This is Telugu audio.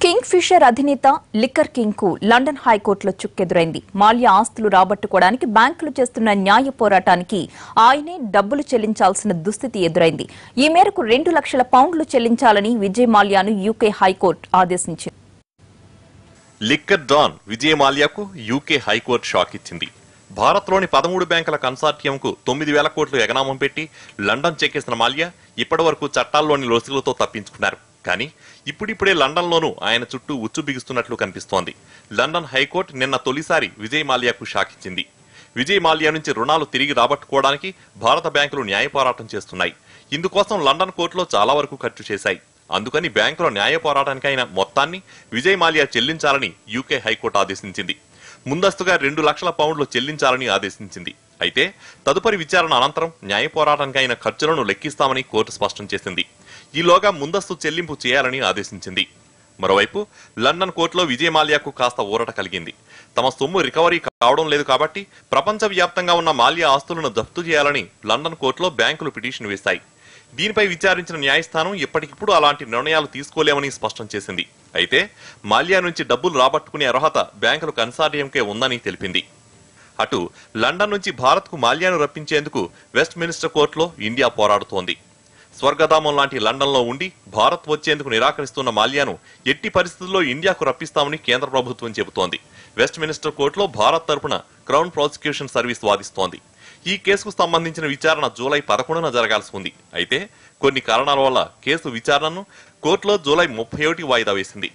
కింగ్ ఫిషర్ అధినేత లిక్కర్ కింగ్ కు లండన్ హైకోర్టులో చుక్కెదురైంది. మాల్యా ఆస్తులు రాబట్టుకోవడానికి బ్యాంకులు చేస్తున్న న్యాయ పోరాటానికి ఆయనే డబ్బులు చెల్లించాల్సిన దుస్థితి ఎదురైంది. ఈ మేరకు 2 లక్షల పౌండ్లు చెల్లించాలని విజయ్ మాల్యాను యూకే హైకోర్టు ఆదేశించింది. లిక్కర్ డాన్ విజయ్ మాల్యాకు యూకే హైకోర్టు షాక్ ఇచ్చింది. భారత్లోని 13 బ్యాంకుల కన్సార్టియంకు 9,000 కోట్లు ఎగనామం పెట్టి లండన్ చెక్కేసిన మాల్యా ఇప్పటి వరకు చట్టాల్లోని లొసుగులతో తప్పించుకున్నారు. కానీ ఇప్పుడిప్పుడే లండన్లోనూ ఆయన చుట్టూ ఉచ్చు బిగుస్తున్నట్లు కనిపిస్తోంది. లండన్ హైకోర్టు నిన్న తొలిసారి విజయ్ మాల్యాకు షాక్ ఇచ్చింది. విజయ్ మాల్యా నుంచి రుణాలు తిరిగి రాబట్టుకోవడానికి భారత బ్యాంకులు న్యాయ పోరాటం చేస్తున్నాయి. ఇందుకోసం లండన్ కోర్టులో చాలా వరకు ఖర్చు చేశాయి. అందుకని బ్యాంకుల న్యాయ పోరాటానికైన మొత్తాన్ని విజయ్ మాల్యా చెల్లించాలని యూకే హైకోర్టు ఆదేశించింది. ముందస్తుగా 2 లక్షల పౌండ్లు చెల్లించాలని ఆదేశించింది. అయితే తదుపరి విచారణ అనంతరం న్యాయ పోరాటానికైన ఖర్చులను లెక్కిస్తామని కోర్టు స్పష్టం చేసింది. ఈలోగా ముందస్తు చెల్లింపు చేయాలని ఆదేశించింది. మరోవైపు లండన్ కోర్టులో విజయ్ మాల్యాకు కాస్త ఊరట కలిగింది. తమ సొమ్ము రికవరీ కావడం లేదు కాబట్టి ప్రపంచవ్యాప్తంగా ఉన్న మాల్యా ఆస్తులను జప్తు చేయాలని లండన్ కోర్టులో బ్యాంకులు పిటిషన్ వేశాయి. దీనిపై విచారించిన న్యాయస్థానం ఇప్పటికిప్పుడు అలాంటి నిర్ణయాలు తీసుకోలేమని స్పష్టం చేసింది. అయితే మాల్యా నుంచి డబ్బులు రాబట్టుకునే అర్హత బ్యాంకుల కన్సార్టియంకే ఉందని తెలిపింది. అటు లండన్ నుంచి భారత్కు మాల్యాను రప్పించేందుకు వెస్ట్ మినిస్టర్ కోర్టులో ఇండియా పోరాడుతోంది. స్వర్గధామం లాంటి లండన్లో ఉండి భారత్ వచ్చేందుకు నిరాకరిస్తున్న మాల్యాను ఎట్టి పరిస్థితుల్లో ఇండియాకు రప్పిస్తామని కేంద్ర ప్రభుత్వం చెబుతోంది. వెస్ట్ మినిస్టర్ కోర్టులో భారత్ తరపున క్రౌన్ ప్రాసిక్యూషన్ సర్వీస్ వాదిస్తోంది. ఈ కేసుకు సంబంధించిన విచారణ జూలై 11న జరగాల్సి ఉంది. అయితే కొన్ని కారణాల వల్ల కేసు విచారణను కోర్టులో జూలై 31 వాయిదా వేసింది.